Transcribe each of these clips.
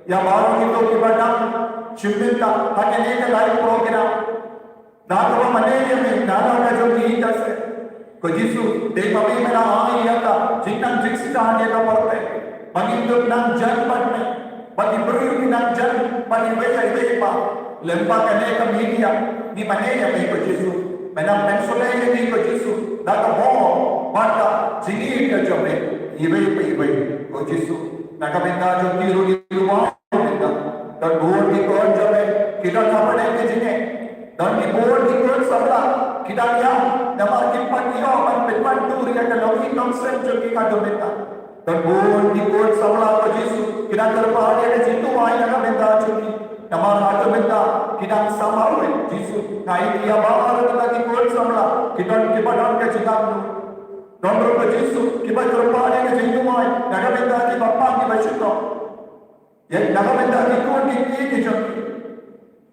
ya baru itu ibadah cipta hakene ka live program dato maneya me nana ka jo ki tas ko jisu de pabe mera ai yata jinnan jiksta ne ka porte bagindu nan jan padne bagi beri nan jan bagi beri pa lempa kane ka media ni maneya me ko jisu menam pensole ni ko jisu dato ho bata jini ka jo me ibe ko jisu nakabenda jo ki ru ni wa dan board di kon jabe kita napade ke jine dan di board di kon sabla kita ya namar kimpan yo man petman tur ya ka logi nonsense jo ki ka dometa dan board di kon sabla ko jisu kita terpade ke jitu ai na benda jo ki namar hato benda kita samal jisu kai dia bahar kita di kon sabla kita kipadan ke jitam don ro ko jisu kipa terpade ke jitu ai na benda ki bappa ki bashito ये नगमेंदा किकोन की के जो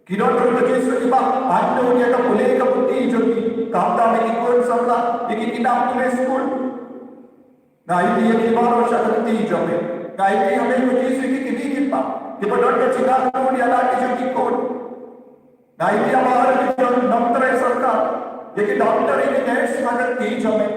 किडोन रो के सुनिबा onto के का पुले का पुती जो की कामता में किकोन सबला एक किताब में स्कूल ना ये की बारो शक्ति जो में ना ये हमें को चीज की किनी किपा कि बडोट के चिका को याला के जो किकोन ना ये हमारे जो डॉक्टर सरकार ये की डॉक्टर की नर्स मगर की जो में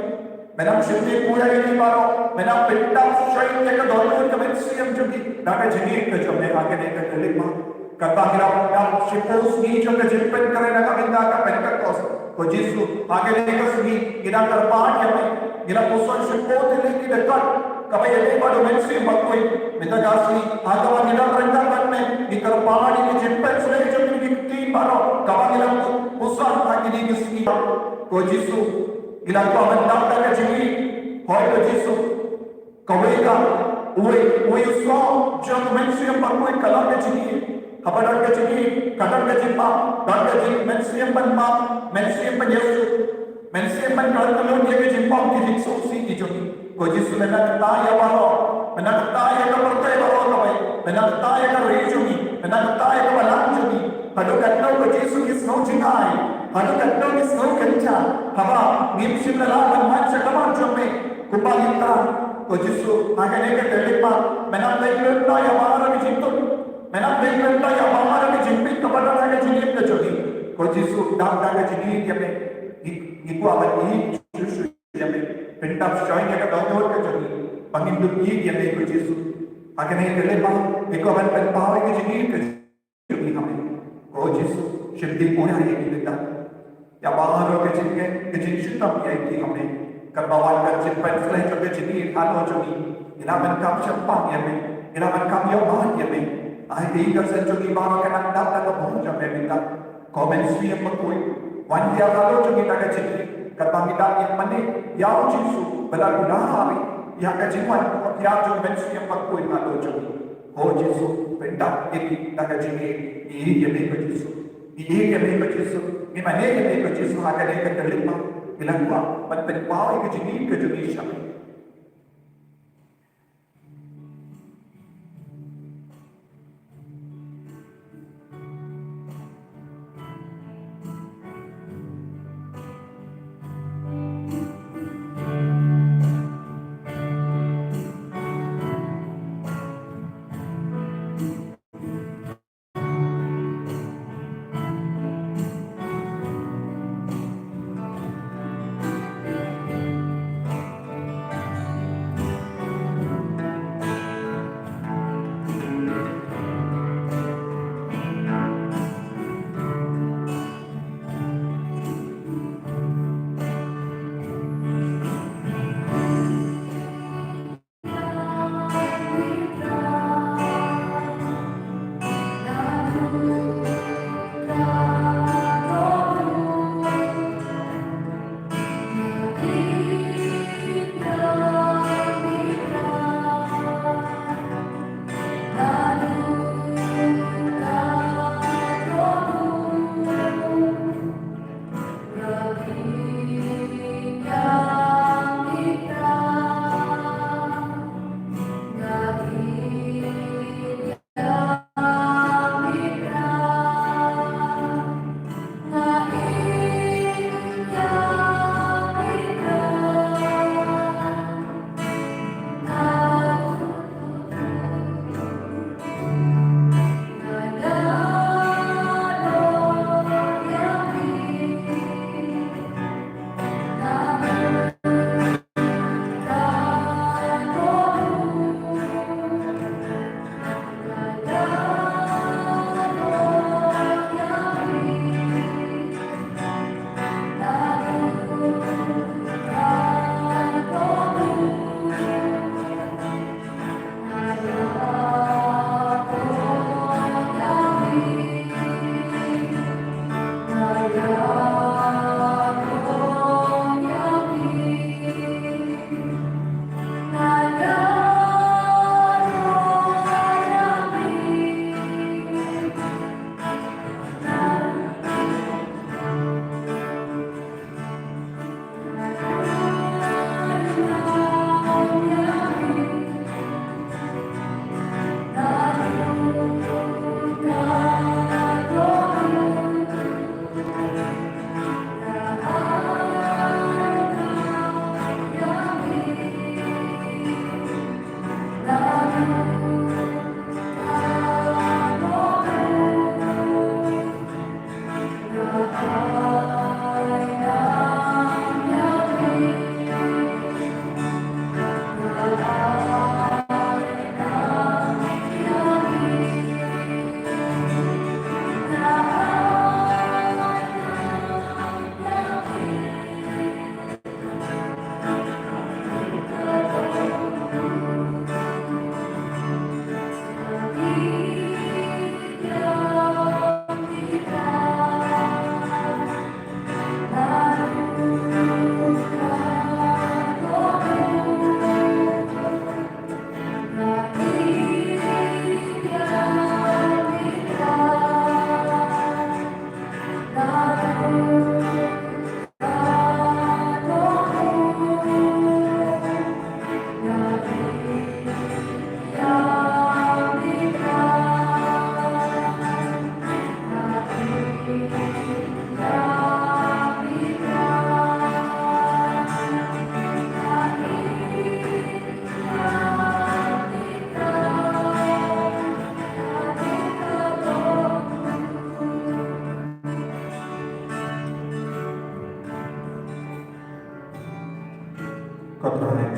मैंने शिफ्टे पूरा ये नहीं पारो मैंने पिट्टा शायद ये का दोनों कमेंट्री हम जो की नाके जगह के जो मैं आके देखकर क्लिक मार करता गिरा ना शिपोस नी जो के जिपन करे ना का बिंदा का पेंटर कोस को जिसु आगे लेकर सुनी गिरा कर पाठ या में गिरा पोसन शिपो दिले की दक्कत कब ये नहीं बड़ो मेंस्ट्री बकोई मिता जासी आगवा गिरा रंगा बन में गिरा पहाड़ी के जिपन सुने जो की तीन बारो कब गिरा पोसन आगे नी किसी को जिसु गिरा को बंदा का जिगी होय को जिसु कवेगा वो उसको जो मेंस्ट्री बकोई कला के जिगी खबर के जिगी कटर के जिपा डॉट के जिग मेंस्ट्री बन मा मेंस्ट्री बन यीशु मेंस्ट्री बन कर तो लोग ये के जिपा की जिक्सो सी की जो को जिसु में लगता है वालो में लगता है का परते वालो का भाई में लगता है का रेजुगी में लगता है का लांजुगी हडो कटनो को जिसु की स्नो जिनाई हडो कटनो की स्नो कंचा हवा नीमशिम ला मन चकमा जो में कुपा लिता को जिसु आगे लेके टेलिपा मैंने लेके या बाहर की जिंतो मैंने लेके या बाहर की जिंपी कपड़ा के जिंपी के जोड़ी को जिसु डाक डाक के जिंपी के में इको अब ई जिसु के में पिंटा शॉइंग के डाउनलोड के जोड़ी पंगिन दु ई के में को जिसु आगे नहीं टेलिपा इको अब पेन पावर के जिंपी के जोड़ी हमें को जिसु शिफ्टी पूरा ये की देता या बाहर के जिंपी के जिंपी तब ये की हमें करबावान का जिंपन फ्ले जो के जिंपी हालो जो की इना मन काम शप्पा ये में इना मन काम यो बाहर ये में आई डी का से जो की बाहर का नंदा का बहुत जो में बिंदा कमेंट्स भी हम कोई वन दिया हालो जो की का जिंपी करबांगी दा ये मने याओ जिसु बला गुनाह आवे या का जीवन या जो मेंस हम कोई हालो जो हो जिसु पिंडा एक दा का जिंपी ये में को जिसु ये में को जिसु ये मने ये को जिसु आके लेके टेलिपा ilangwa man penpaw ke jini ke Indonesia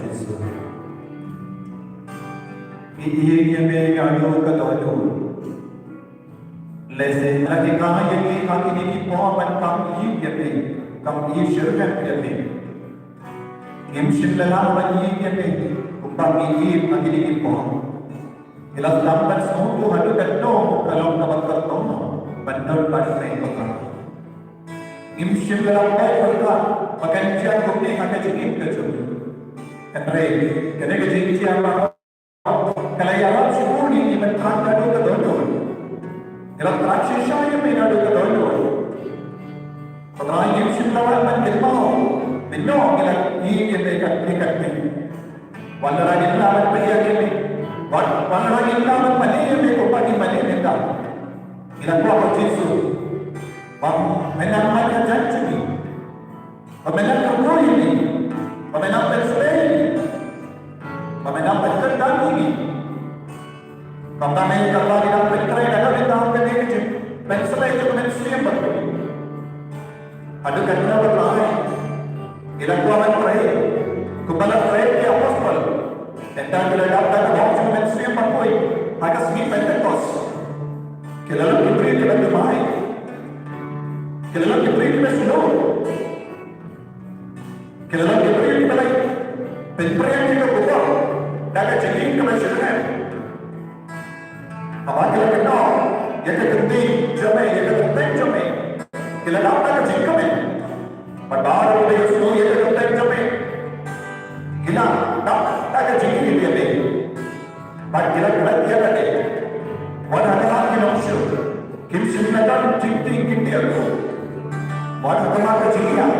Yesus. Iinya may ado katodo. Lese lagi kaya ni kaki ni poaman kam iinya may kam iishirkan may. Imshim lalaman iinya may kumpang iim ang ni poam. Ilang lamban sumuto halo katno kalong kapagkatno bandol pasay ka. Imshim lalaman pagka pagkantiyan ko ni kakajigim ka dyan. Kanre, kanagajigim siya pa Kalayaran syukur ini mentang dadu ke dodol. Dalam terakhir saya menadu ke dodol. Pernah yang simlawan menjelmau, minum kita ini dekat ni. Walau lagi lawan pria ini, walau lagi lawan mana ini kompani mana ini dah. Kita buat Yesus. Menang janji ini, menang kabur ini, menang bersedia. Pemenang berkedang ini. Kata mereka kalau kita bercerai dalam bintang kedai penselai itu manusia berbeda. Ada kata berlain. Kita kuat bercerai. Kepala bercerai di apostol. Dan kita dapat orang manusia berbeda. Agak segi Pentecost. Kita lalu diberi kita bermain. Kita lalu diberi kita seluruh. Kita lalu diberi kita lagi. Penperayaan kita berbuat. Daga jengking kemasyarakat. Apa kita kenal? Yang kepenting jamai, yang kepenting jamai. Kita dapat jengking kami. Padahal kita semua yang kepenting jamai. Kita dapat jengking dia ni. Pada kita dia ada. Wana ada kita usul. Kita sebenarnya jengking dia tu. Wana ada jengking.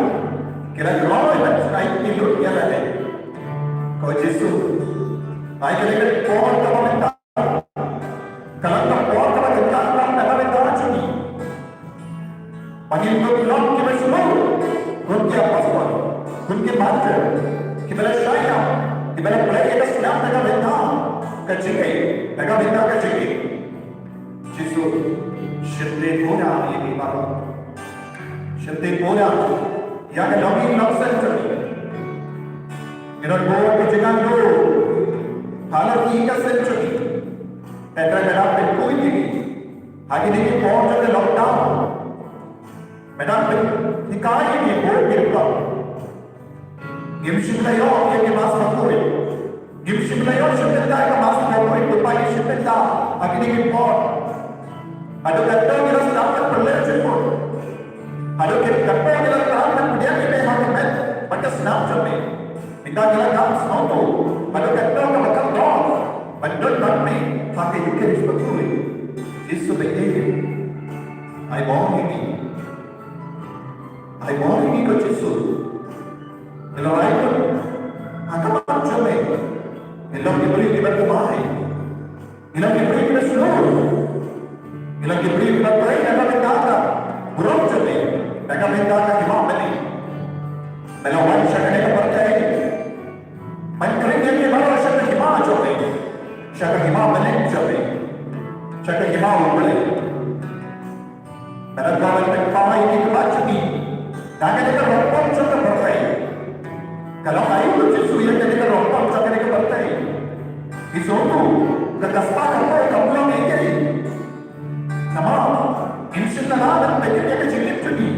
Kita kalau kita naik tidur dia ada. Kau Yesus. Ayo kita pohon kementar. Kalau kita pohon kementar, kita kementar cumi. Panggil belum kita semua. Kunci apa semua? Kunci mata. Kita saya. Kita boleh kita senang dengan kementar. Kecil, dengan kementar kecil. Yesus, syukur pura ini baru. Syukur pura. Yang lagi langsung cumi. Kita boleh berjalan dulu. हालांकि का century ऐसा madam पे कोई नहीं आगे देखिए पहुंच चुके लॉकडाउन मैडम पे निकाय नहीं बोल गिरता गिमशिमलायो ये के मास मकोरे गिमशिमलायो शिमला का मास मकोरे तो पाई शिमला आगे देखिए पहुंच अडो कट्टो मेरा स्टाफ का प्रलय चिपो अडो के कट्टो मेरा स्टाफ का पुड़िया के में हाथ में बट स्नाप चलने Minta kita dalam semua pada kata kalau kau pada kami pakai juga seperti itu sebagai I want ini kau Yesus kalau itu akan macam ni kalau diberi kita kembali kalau diberi kita seluruh kalau diberi kita beri akan kita buruk jadi akan kita gimana ni kalau orang cakap kita percaya Menkerja baru syakir hima jobe, syakir hima balik jobe, syakir hima balik. Dalam kawan terpahai ini kebaca ni, dan kita rompong syakir bertai. Kalau ayu tu Yesus yang kita rompong syakir bertai, itu tu kekaspakan kita kamu yang ini. Nama insyaallah dan begitu kecilin jadi,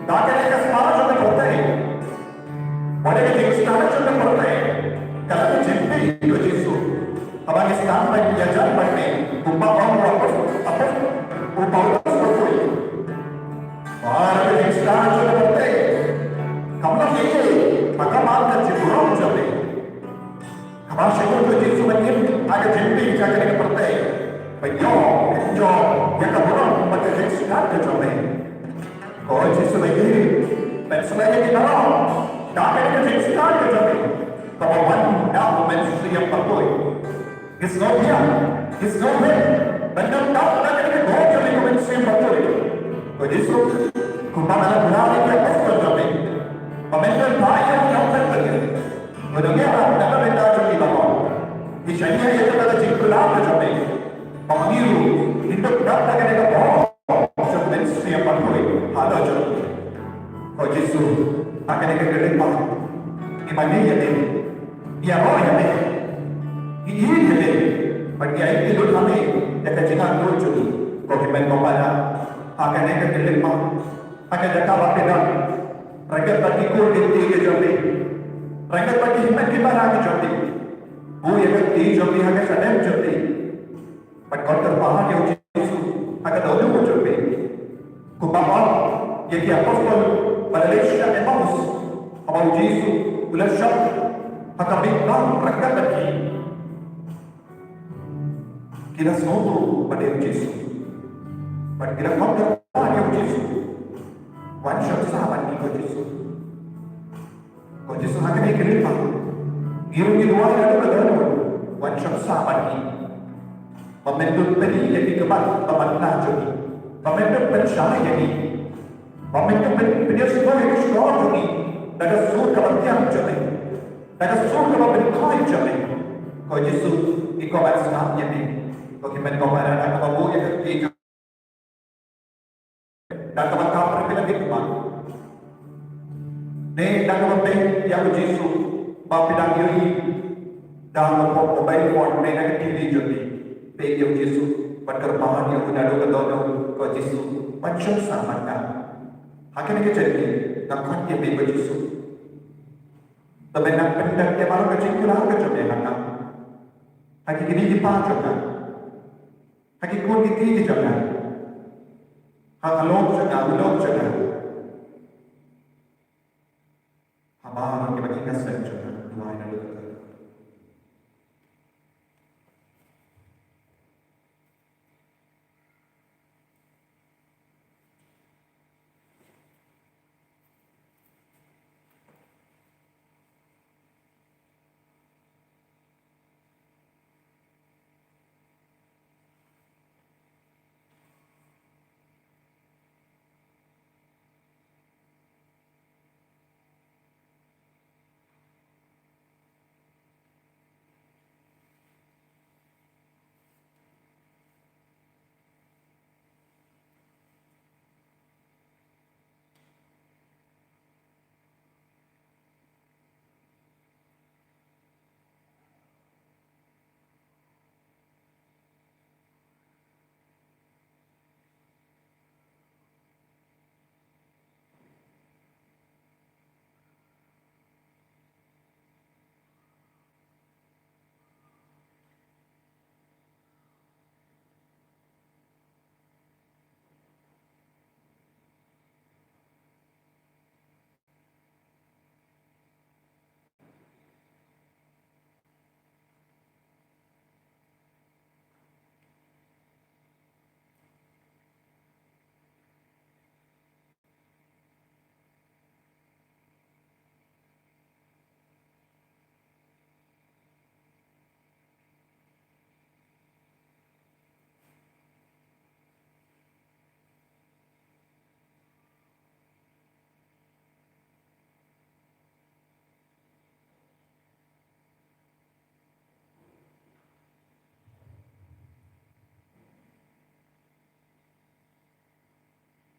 dah kita kekaspakan syakir bertai. Pada kita istana syakir bertai. Kalau jempe itu Yesus, abang Islam lagi belajar banyak, upah orang apa, upah seperti itu. Orang Islam juga berarti, kamu nak fikir, maka makan jiburong jadi. Abang syukur tu Yesus banyak, agak jempe jaga dia berarti. Banyak, yang kaburong maka Islam jadi. Kau Yesus banyak, penselanya kita orang, dah kita Islam jadi. Kawan dah menjadi yang terbaik. It's not here. It's not there. Bandar tak ada yang boleh jadi menjadi yang terbaik. Jadi kumpulan benar ini apa terbaik? Pemandang bayar yang terbaik. Bagaimana anda benda jadi apa? Di sini itu ada jikulah terbaik. Pemilu itu tak ada yang boleh menjadi yang terbaik. Ada jadi. Jadi akan kita kerja. Ini mana yang Dia roh ya me. Ini hele. Bagi ai itu kami dekat jangan lucu ni. Kau kemen kau pada. Akan dekat kelima. Akan dekat apa dah. Rakyat bagi kau dinti ke jadi. Rakyat bagi hikmat kita lagi jadi. Bu yang di jadi akan sedang jadi. But kau terpahan yang Yesus akan dahulu jadi. Kau bawa yang apostol Malaysia Emmaus. Abang Yesus ulah syak akan bintang rakyat lagi. Kita semua pada Yesus. But kita kau terpahan yang Yesus. Wan syak sahabat ni kau Yesus. Kau Yesus akan dikelima. Giru di luar ada berdoa. Wan syak sahabat ni. Pembentuk peni yang dikebat pemanah jadi. Pembentuk pensyarah jadi. Pembentuk penyesuaian yang sekolah jadi. Daga sur kebatian jadi. Daga sur kebentai jadi. Kau Yesus ikut bahasan jadi. Kau kimen kau pada nak babu yang ketiga. Dan teman kau berbeda hikmat. Ni dan kemudian yang Yesus bapidang diri dalam mobile phone ni nak TV jadi. Baik yang Yesus berkerpahan yang udah doa kau Yesus macam sama kan. Akhirnya kita jadi nak kuat dia baik Yesus. Tapi nak pendak dia malu kecil kurang kecil dia nak. Haki kini dipacu kan. Haki kau kiti jangan. Hak log jangan. Abang kita bagi kasih jangan. Dua ini dulu.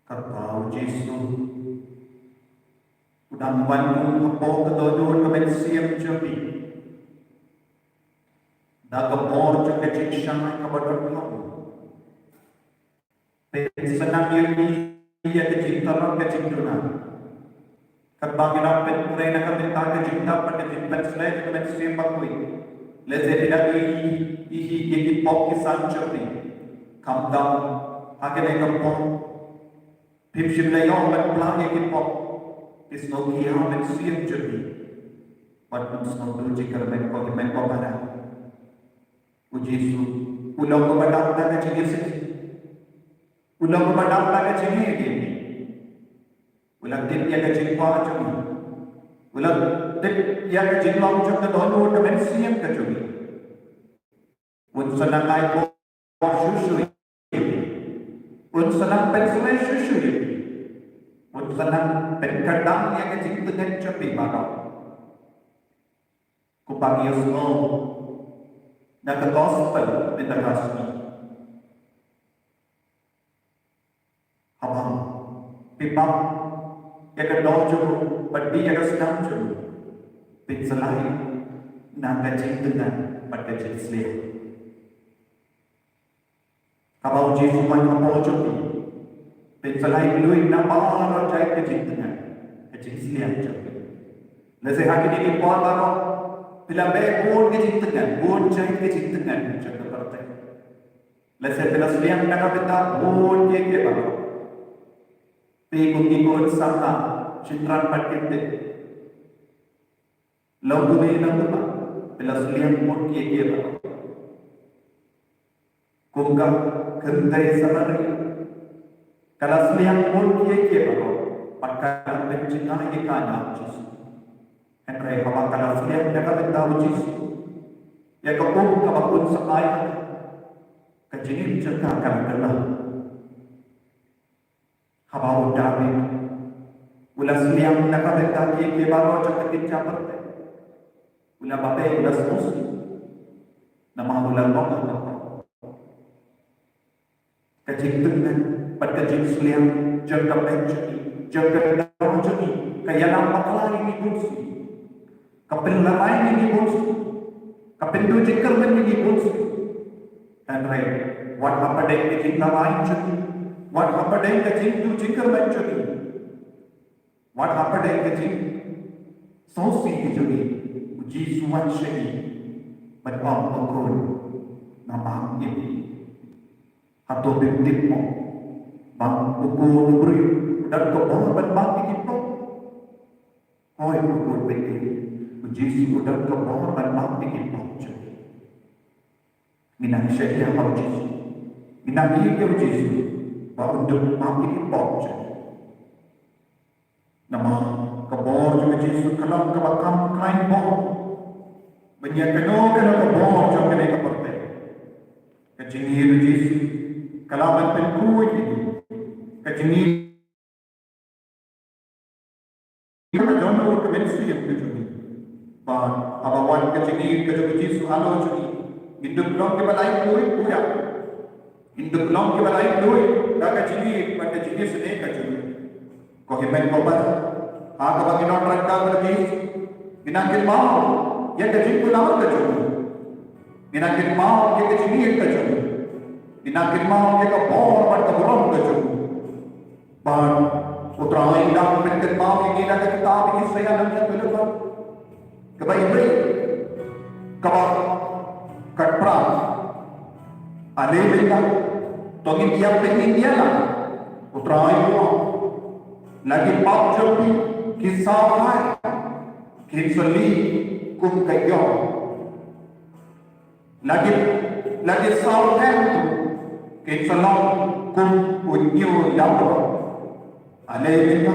Kau Yesus, udah membantu kau kedua kemensiam jadi. Dah kemor juga cincang kepada kau. Senang diri dia kecintaan kecintaan. Kebangiran penpurai nak minta kecintaan pada cinta selain kemensiam bakui. Lezat tidak ihi jadi pop kisan jadi. Kamdam akhirnya kampung. Pimshim layong berpelang yang pop is no kia men siam jadi. Wadun snow duji kermen kau pada. Ujisu ulang kepada kita kecil sini. Ulang kepada kita kecil ini. Ulang tim yang kecil kuat cumi. Ulang tim yang kecil long cumi dono kemen siam kecumi. Unsanang ay ko susu. Unsanang pensulay susu. Unsanang penkadang yang kecil dengan cumi mana. Kupang Yesus na the gospel with the gospel. Habang pipang yang dojo but di yang senang jo pinsalai na kajintungan pada jenisnya. Kapau Yesus mai kapau joki, pensalai lui na baru cai kajintungan jenisnya joki. Nasi hari ini kuat baru bila berbun kajintungan, bun cai kajintungan joki berarti. Nasi bila seliang nak kita bun ye baru. Pekung sana citran pakai lagu ni lagu apa? Bila seliang pun kia apa? Kungga kendai sana ni. Kalau seliang pun kia apa? Pakai pencina ini kaya Yesus. Henry apa kalau seliang jaga benda Yesus? Ya kapung kapun sekai kejenis jaga kan kelah. Habau David, ulas seliang jaga benda kia baru jaga kicap. Ulah bapak ulah sus, nama ulah bapak. Kejengtungan, pada kejeng seliang, jaga pencuri, jaga pencuri, kaya nampak lain ini kursi, kapel lain ini kursi, kapel tu jengkel ini kursi. Dan raya, wat apa dek kejeng lain curi, wat apa dek kejeng tu jengkel pencuri, wat apa dek kejeng sosi kejuri. Yesus syai berdoa berkor nama ini atau bintip mo bang ukur beri dan kebon berbagi kita koi ukur bintip Yesus dan kebon berbagi kita minang syai apa Yesus minang ini ke Yesus bahawa untuk berbagi kita nama kebon juga Yesus kalau kebakam kain bohong menyakano kena kebon jom kena kepertai kecingir Yesus kalaban penkuit ini kecingir kita jono kemensi yang kecuni bah abawan kecingir kecuni Yesus halo cuni hidup long ke balai kuit puya hidup long ke balai kuit dah kecingir pada kecingir sedih kecuni kau himen kobar aku bagi non rangka berarti binangkit mau ya kecil pulau kecil, binangkit mau ya kecil ni kecil, binangkit mau ya kebor pada keborong kecil, ban putra lain dah binangkit mau ini dah kita bikin saya nanti tu lepas, kebaik kebab kerperang, alih benda, tongin dia pengen dia lah, putra lain lagi pap jopi kisah lain, kisah kum kayo lagi sauhan kinsalong kum unyo labo alay benda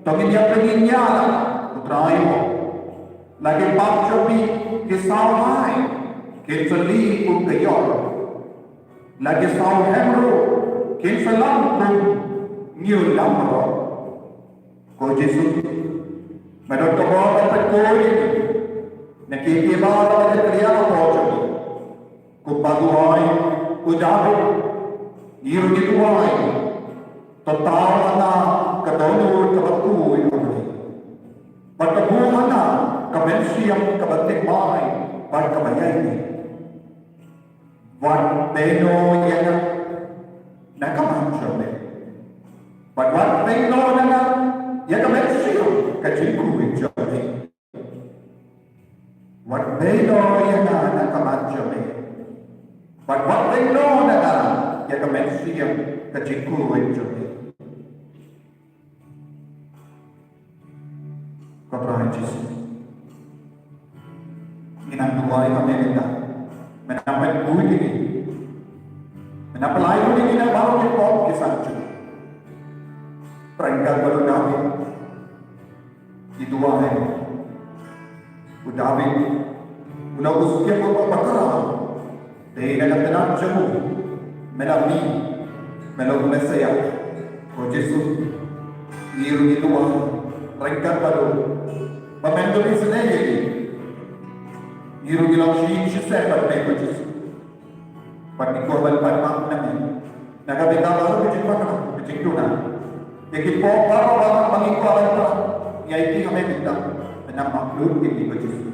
tongin dia penginya putrayo lagi bakchobi kisawai kinsali kum kayo lagi sauhan ro kinsalong kum nyo labo ko Jesus madot ko ba koi nakikibara pada kriya apa jadi kupaduai ujabi iru dituai total na kadono kabatu ini berkebuhan na kemensiam kebatik mai berkebayai wat beno yang nakaman sabe wat beno na yang kemensiam kecilku jadi what they know yang nak kemacam ni, but what they know nak yang kemensi yang kecilku itu ni. Kau pernah Yesus? Minang dua yang kami minta, menampak duit ini, menampak lain ini nak baru dipot kisah tu. Perangkat baru David, di dua hari. David una usia ko bakara de na tanam jamu melami melo mesaya ko Jesus iru itu rangkat baru pamendo ni senege iru gilang shi shise par me ko Jesus pati ko bal par ma nami naga beta baru ke jipa kana ke jitunaeki po paro ba mangi ko ala ya iki kami minta na makhluk ini ko Jesus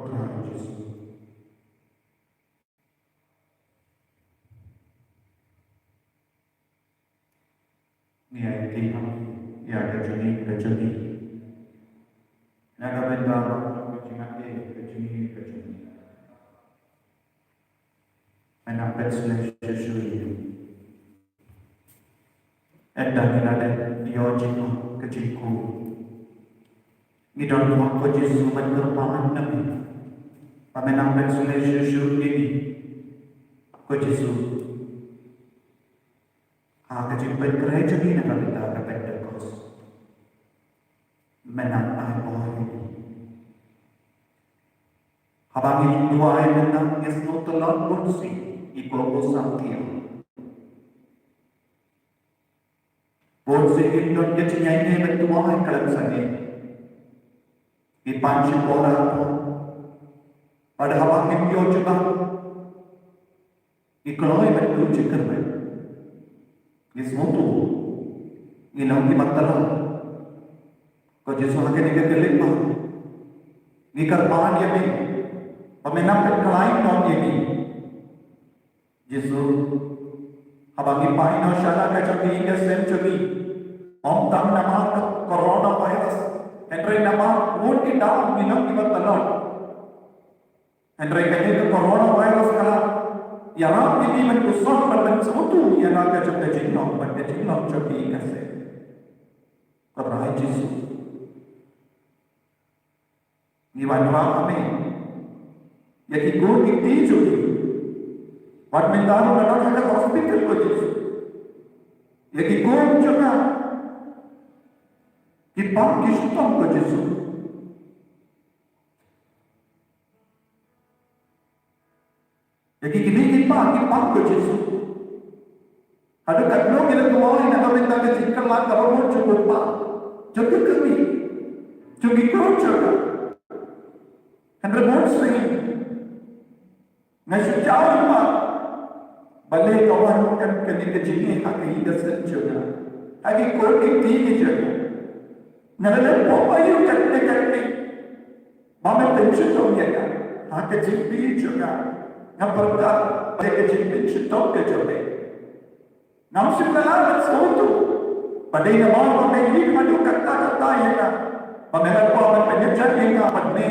Tuhan Yesus. Niai Tuhan, ya kejuni. Naga benda kejuni. Menampak Yesus ini. Enda nilade yojiku kecilku. Ni dalam waktu Yesus berkorban nabi. Menampak Yesus ini. Ko Yesus. Kecil bergereja ini naga benda Pentecost. Menampak bahwa Habang dua ay menang Yesus telah kursi ipopo sampai. Board से indoor के चिन्हाई में बंटुआ है कलम सने ये पांच बोला तो और हवा में क्यों चुका इकलौए बंटू चिकन में ये सोतु ये नाम की मतलब को जिसको आगे निकल के लिखा निकल पान ये भी और मैं नाम पे क्लाइंट नॉट ये भी जिसको Habangi paino shala kacapi inga century. Om tam nama coronavirus. Henry nama won't it down minum ibat talon. Henry kaya coronavirus kala. Yarang ini menusah pada sesuatu yang agak cepat jinnom pada jinnom capi inga se. Keberai Yesus. Niwan kami. Yaki go iti juga. Wat mendaru datang ke hospital ko Yesus. Yaki kau juga ipang kisutong ko Yesus. Yaki kini ipang ko Yesus. Ada katlo kita tuai na kami tak kecikar lah kalau cukup pa. Cukup kami. Cukup kau juga. Henry Monson. Nasi jauh pa. Balai kawan kan kini kecilnya hak ini dasar juga. Lagi kau tinggi juga. Nada apa yang kata. Mama pension tu dia kan. Hak kecil juga. Nampak tak kecil pension tu juga. Nampak lah sesuatu. Pada ini mahu ini maju kata ya kan. Pemenak kau penjajan ya kan pada.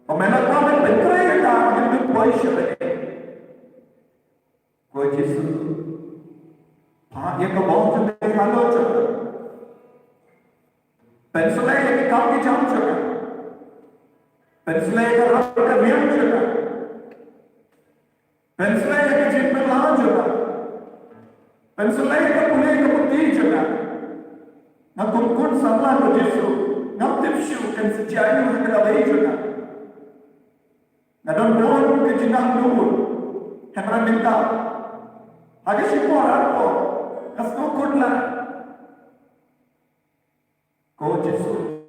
Pemenak kau pencerai ya kan. Itu boleh sebab. Ko Yesus, yang kebawah juga halau juga. Penselai yang kami jam juga. Penselai yang rasa kerjaan juga. Penselai yang jembelan juga. Penselai yang punya kebutuhan juga. Nak kumpul salah ko Yesus, nak tipsu kan sejauh yang kita juga. Nak doa kejenang dulu, heran minta. Ada siapa orang ko, kasih kurla. Ko Yesus,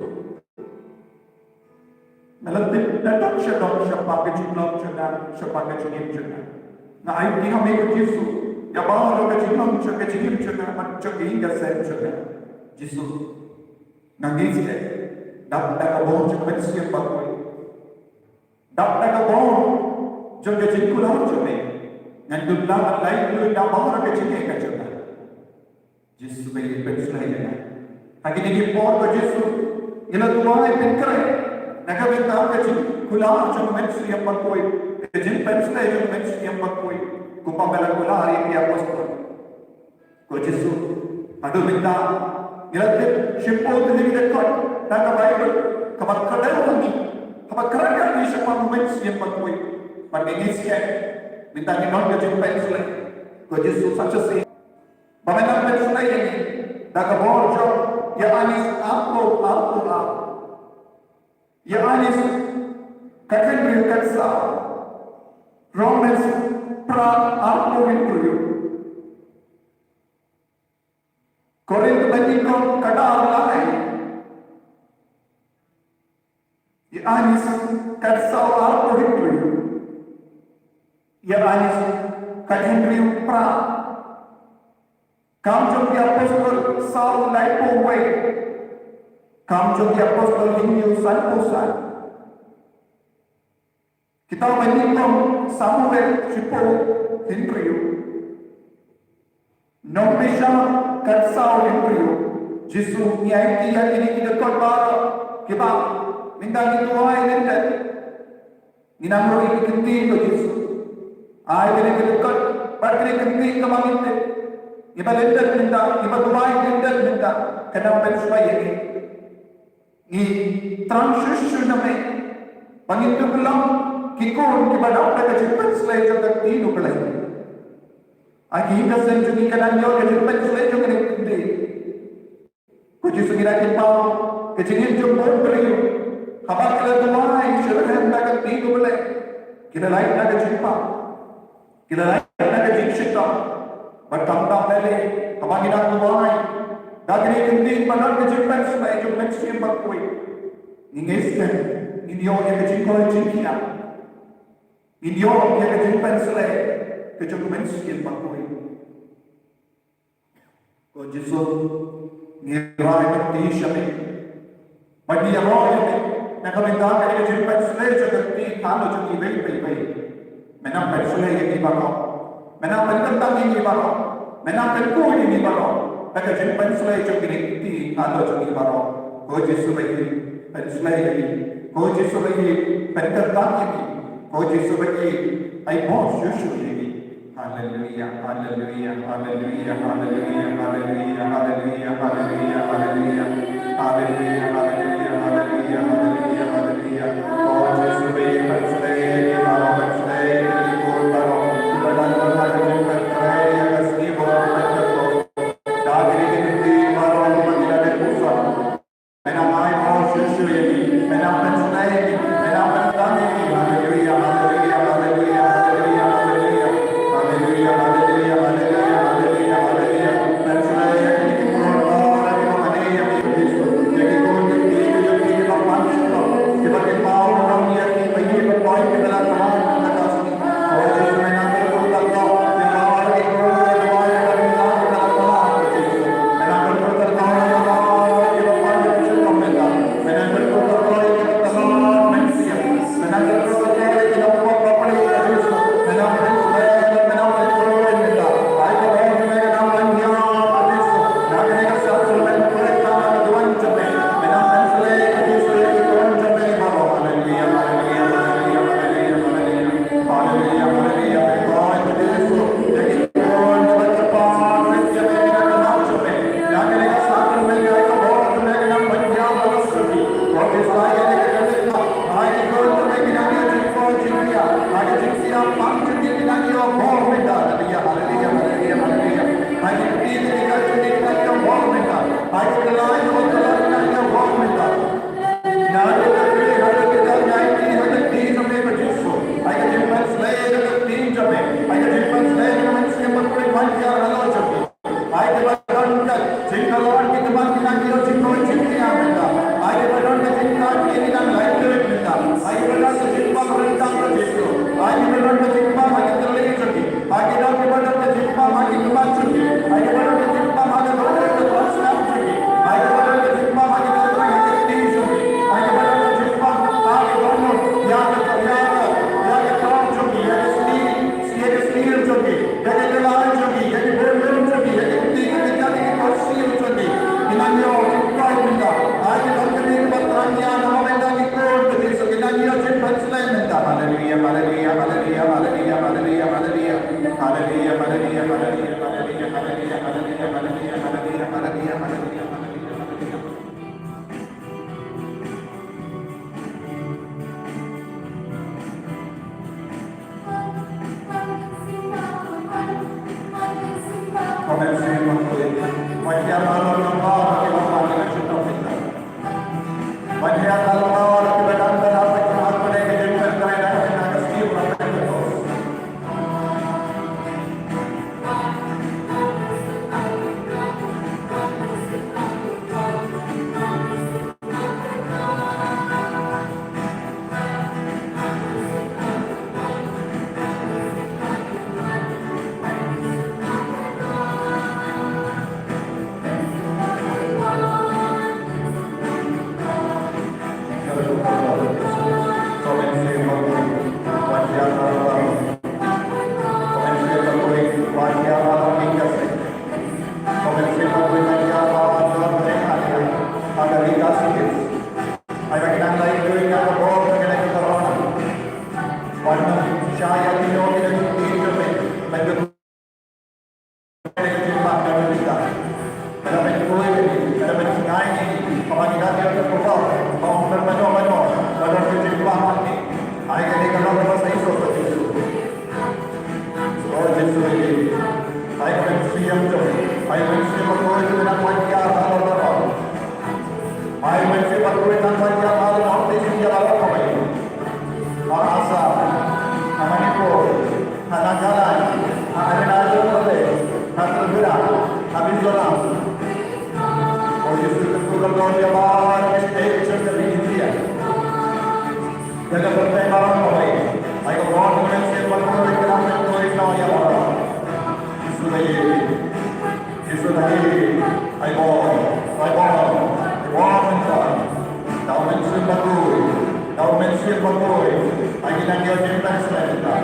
melalui datang siapa kejinam siapa kejinim juga. Nah, ini kami ko Yesus, ya bahawa kejinam juga, macam ini kasih juga. Yesus, nangis deh, dak kabur juga siapa koi, dak kabur juga jengkulah juga. Ngantuk lah lain tu dah bawa kecilnya kacau. Yesus bagi penselai dia. Lagi ni por ko Yesus, ina tuai penkrai. Nak benda kecil, kulah cuma mensi yang pakoi. Kecil penselai cuma mensi yang pakoi. Kumpa bela kulah hari dia apostol. Ko Yesus, aduh benda. Ina tu shippo tu ni dekat. Nak Bible, kabar kadang lagi. Kabar kadang ni siapa mensi yang pakoi. Pandai siap. Minta non kecil penselai. Ko Yesus saja sih. Bagaimana penselai ini? Dah kabur jauh. Ya anis aku. Ya anis kakek berkata. Romans pra aku itu. Korintus bandingkan kadar lain. Ya anis kata aku itu. Ya anis kakek pra. Kamu jadi apostol Saul laipo way. Kamu jadi apostol Hindu sanpusan. Kita menyinggung Samuel Sipo Henryu. Non bisa katsau Henryu. Jisu nyai dia ini kita korban kita minta dituai nenda. Ninamro ini kendi ko Jisu. Ay ini kita kor berkini kendi kemaminte. Iba nenda minta, iba tuai nenda minta. Kenapa supaya ini transition name pangitukulam kikon kibadap na translate yung tino kalay agi kasen yung ikananyo kasi translate yung hindi kuji sugirakin pa kecingin yung bongkri habang kiladuay sirahan na tino kalay kilalay na kachimpa kilalay na kachikshita bertambang nali habang ginagaduay daging hindi panon kachimpan sa yung next yung bagkoy ningeskan inyo yang kecingkol cingkia inyo yang kecimpan selai kecukupan sekian pakui ko Jisu ngirai kati syami bagi yang roh yang nakamendang yang kecimpan selai jagati kalau jadi baik-baik menampak selai yang ibarat menampak tentang yang ibarat menampak kuih yang ibarat kecimpan selai jagati kalau jadi ibarat ko Jisu bagi penselai ko Jisu bagi pentertang ini ko Jisu bagi ay mo syushu ini haleluya haleluya haleluya haleluya haleluya haleluya haleluya haleluya haleluya haleluya haleluya haleluya haleluya ko Jisu bagi penselai para penselai ko taro badan badan penselai kasih boleh dagri hindi para pagilala pusa menamai mo syushu ini menamai selai menamai tani haleluya haleluya haleluya haleluya haleluya haleluya haleluya haleluya haleluya haleluya penselai ini kumpulan orang yang mana yang Yesus jadi kumpulan ini jadi pamansu sebagai mau orang yang bagi berpoin ke dalam Tuhan kita kasih oh Yesus menamai kumpulan yang mau lagi kumpulan yang mau yang dalam Tuhan Yesus menamai kumpulan yang mau lagi berpoin ke dalam Tuhan menamai kumpulan yang Tuhan manusia menamai kumpulan yang kita buat apa yang Yesus menamai menamai kumpulan kita baik orang yang menamai Yesus nak kita satu menamai Tuhan jemaat menamai selai Yesus Tuhan jemaat baru haleluya haleluya haleluya haleluya haleluya haleluya Tuhan Yesus jadi Tuhan jemaat tepat jemaat kenal jemaat nak kita satu menamai Tuhan menamai Yesus Tuhan Israel Hai Tuhan jemaat kita Tuhan jemaat ada jemaat panjang kita Tuhan minta haleluya haleluya haleluya haleluya hai kita kita Tuhan minta hai kita lain Tuhan Tuhan minta नारे करके हर किधर जाएंगे हर तीन समय में जिसको आगे जिम्पल sledge अगर तीन जमे आगे जिम्पल स्लेज में इसके पर कोई मान किया हलो जमे आगे बटन का जिंगलवान की दिमाग की ना किलो जिंगो जिंगी आमेगा आगे बटन का जिंगा की ना लाइट मिलता आगे बटन का जिंगा रंगा का जिसको आगे बटन का जिंगा आगे चले चुकी आगे डाल के बटन का जिंगा आगे की बात चुकी आगे बटन का जिंगा आगे दोनों का बात स्नैप चुकी आगे बटन का जिंगा आगे दोनों का तीन चुकी आगे बटन का जिंगा आगे दोनों याद काम चुकी ये स्टील चुकी ये लाल चुकी ये गोल्डन चुकी ये तीन का सील चुकी इनानियो काय मिलता आगे कंपनी के पत्रानिया नमवेंदा की कोड की सो इनानियो जिन पंचलाइन मिलता hallelujah hallelujah hallelujah hallelujah hallelujah hallelujah hallelujah hallelujah hallelujah hallelujah hallelujah hallelujah hallelujah hallelujah hallelujah hallelujah Comencé con mañana a la hora que vamos a la ciudad final. Mañana a la hora que verán de la fecha más para que yo me traiga en la casilla para que todos. mereka jumpa dengan kita. Kalau mencuri, kalau mencuri ini, apa kita dia terpukau, mau berbanyak-banyak, kalau kita jumpa mati, ayat ini kalau bahasa Yesus begitu. Oh Yesus ini, ayat manusia yang jauh, ayat manusia berdoa itu dengan wajah Allah. Ayat manusia berdoa dengan wajah Allah, nanti dia lakukan apa ini? Asa, Manipur, Nagaland, Arunachal Pradesh, Tripura, Mizoram. Oh Yesus berdoa dia bahagia stage dari India. Jaga pertempuran mulai. Ayo God manusia berdoa dengan berdoa ya Allah. Yesus lagi, ayo Kau mensuruh berdoa, kau mensuruh berdoa. Lagi lagi dia cinta selain kita.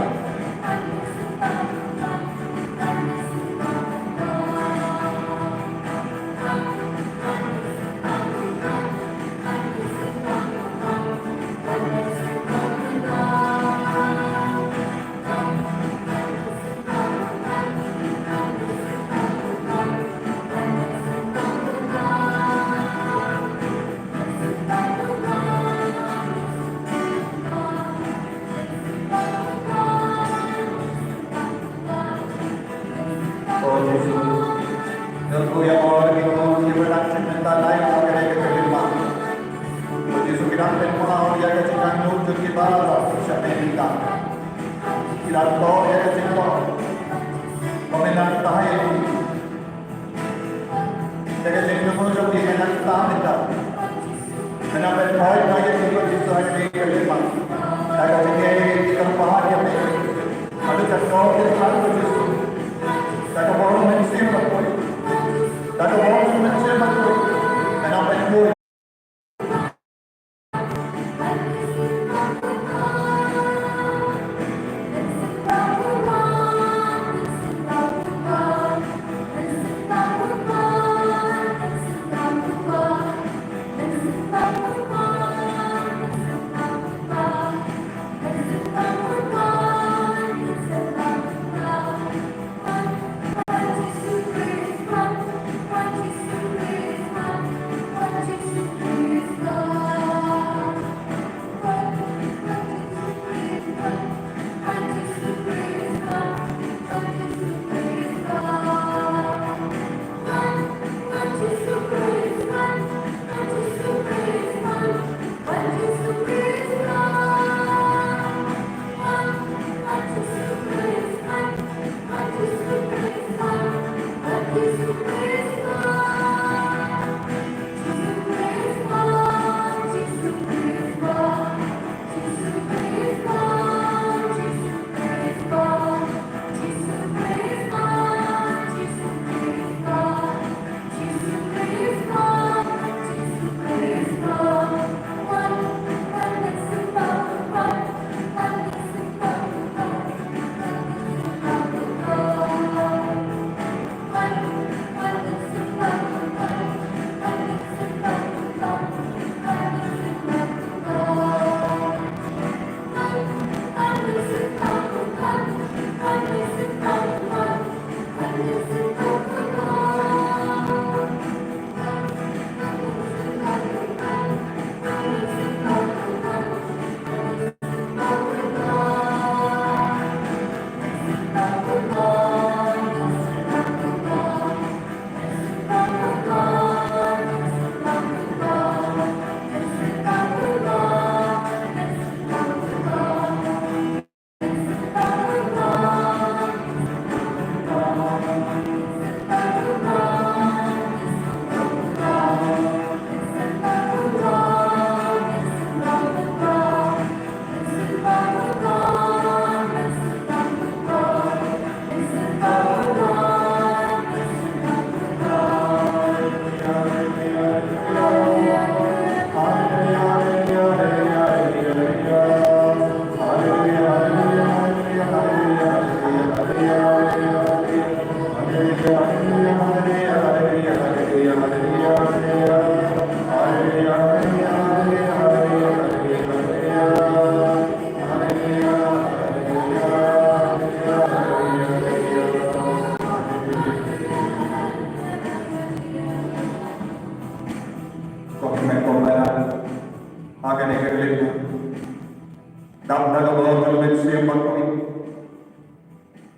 Dapat komen siya magkoi.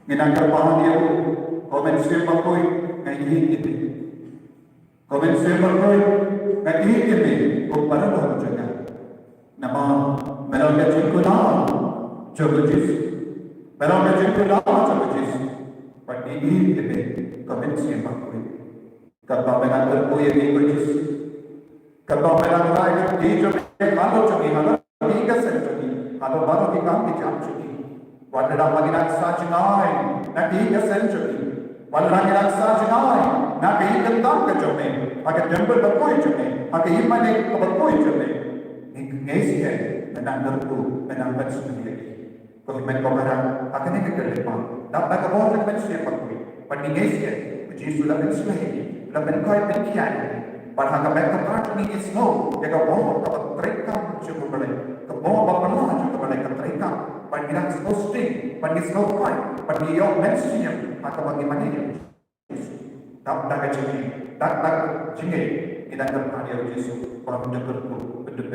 Ginagawa niya ko, komen siya magkoi, ngayon ito. Komen siya magkoi, ngayon ito, kung para ba ko dyan. Nama, meron ka dyan ko na, jabajis. Meron ka dyan ko na, jabajis. Pati ito, komen siya magkoi. Kapag mengatur ko yung jabajis. Kapag mengatur yung jabajis, halo chumi, halo tigasan chumi, halo baro ki kam ki jam chumi. Wala maginak sa chinay, na tigasan chumi. Wala maginak sa chinay, na tigasan ka chumi. Aga temple bakoy chumi, aga imane ka bakoy chumi. Ngesi hai, menangar ko, menangar chumi. Kung men ko kara, aga ne ka lepa. Dapat ka bahut men siya bakoy. But ngesi hai, Jesus la men sulahi, la men koy men kiyan. Padahal mereka part ni isno, jika bohong kapat mereka cukup boleh, kebohong bapa mana cukup boleh mereka. Padahal posting, padahal kau padahal yang mention, maka bagaimana dia? Tak cengeng, tak cengeng. Kita akan melihat Yesus pada bentuk bentuk